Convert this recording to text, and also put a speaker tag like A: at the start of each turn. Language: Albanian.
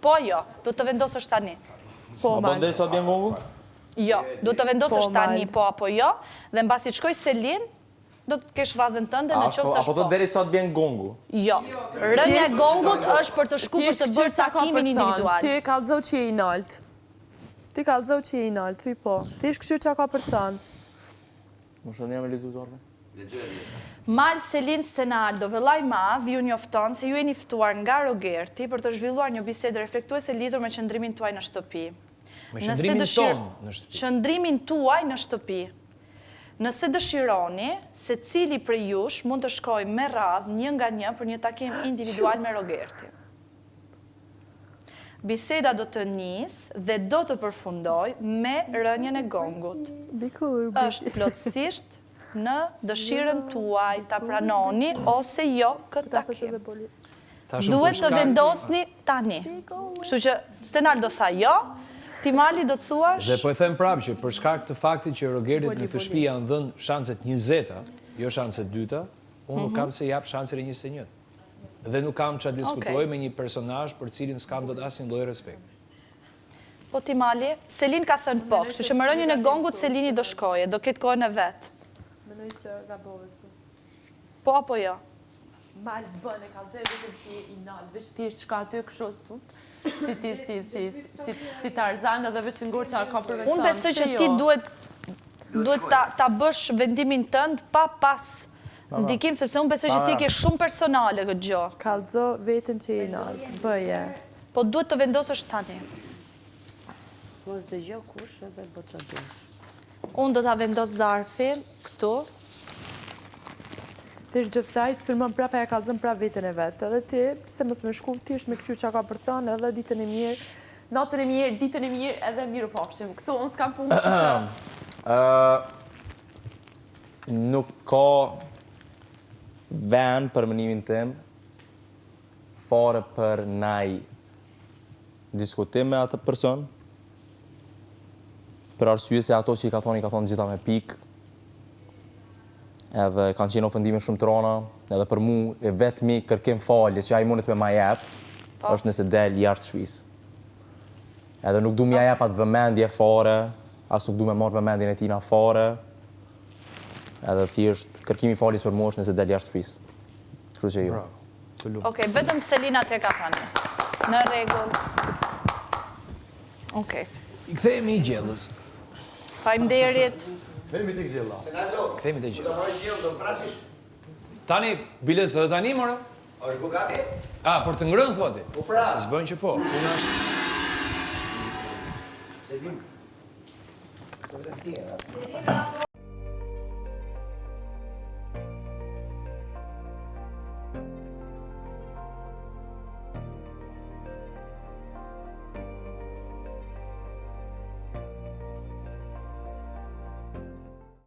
A: po jo, do të vendosësh tani.
B: Po mal. Deri sa të vjen gongu?
A: Jo, do të vendosësh tani po apo jo, dhe mbasi të shkoj Selin, do të kesh radhën tënde në qoftë se
B: apo do deri sa të vjen gongu?
A: Jo. Rënja e gongut është për të shkuar për të bërë takimin individual.
C: Ti kallëzoj që je i nalt. Ti kallëzoj që je i nalt, thuj po. Ti shkëshyr çka ka për të thënë.
B: Mos e jam lexuar zorë.
A: Mal Selin Stenaldo, vëllai i madh, ju njofton se ju jeni ftuar nga Rogerti për të zhvilluar një bisedë reflektuese lidhur me qëndrimin tuaj në shtëpi.
D: Me qëndrimin tonë në shtëpi.
A: Qëndrimin tuaj në shtëpi. Nëse dëshironi, se cili prej jush mund të shkoj me radhë një nga një për një takim individual me Rogerti. Biseda do të nisë dhe do të përfundoj me rënjën e gongut. Është plotësisht në dëshirën tuaj ta pranoni ose jo këtë takim. Duhet të vendosni tani. Kështu që Stenaldo tha jo, ti Mali do të thuash...
D: Dhe po e them prapë që për shkak të faktit që Rogertit në të shtëpi janë dhënë shanset 20-a, jo shanset 2-a, unë nuk kam se jap shanset 21. Dhe nuk kam që diskutoj me një personazh për cilin s'kam do të asnjë lloj respekt.
A: Po ti Mali, Selin ka thënë po, kështu që me rënjën e gongut Selini do shkoje, do ketë kohën e vet.
C: Mendoj se gabove këtu.
A: Po apo jo?
C: Mal bën e kallëzoj vetëm që je i nalt, veç thjesht shka aty kështu tu. Si Tarzan edhe veç ngurça ka për vetë.
A: Unë besoj që ti duhet ta bësh vendimin tënd pa pas ndikim, sepse unë besoj që ti ke shumë personale këtë gjë.
C: Kallëzo veten që je i nalt, bëje.
A: Po duhet të vendosësh tani.
E: Mos dëgjoj kush edhe bëj çfarë.
A: Unë do ta vendos zarfin këtu.
C: Ti është gjëfsajt, sulmon prapa ja kallëzën prap vetën e vetë. Edhe ti, se mos me shku, ti është me këqyr që ka për thënë, edhe ditën e mirë, natën e mirë, ditën e mirë, edhe mirë pafshim. Këtu, unë s'kam punë që...
B: Nuk ka vend për mënimin tim, fare për naj diskutim me atë person, për arsye se ato që i ka thonë gjitha me pikë, edhe kanë qenë ofendime shumë të rona, edhe për mu e vetëmi kërkim falje që ai mundet me ma jep, është nëse del jashtë shtëpisë. Edhe nuk du m'ja jep atë vëmendje fare, as nuk du me marrë vëmendjen e tina fare, edhe thjesht kërkimi faljes për mu është nëse del jashtë shtëpisë. Kështu që jo.
A: Okej, vetëm Selina te ka thënë. Në rregull. Okej.
D: I kthehemi i gjellës.
A: Faleminderit.
D: Kthehemi tek gjella. Kthehemi tek gjella.
F: Do marrë gjellë, do vrasish.
D: Tani, biles edhe tani, mora?
F: Është bugati?
D: Për të ngrënë, thoti?
F: Po pra.
D: Se s'bën që po. Puna është...
F: Se vim.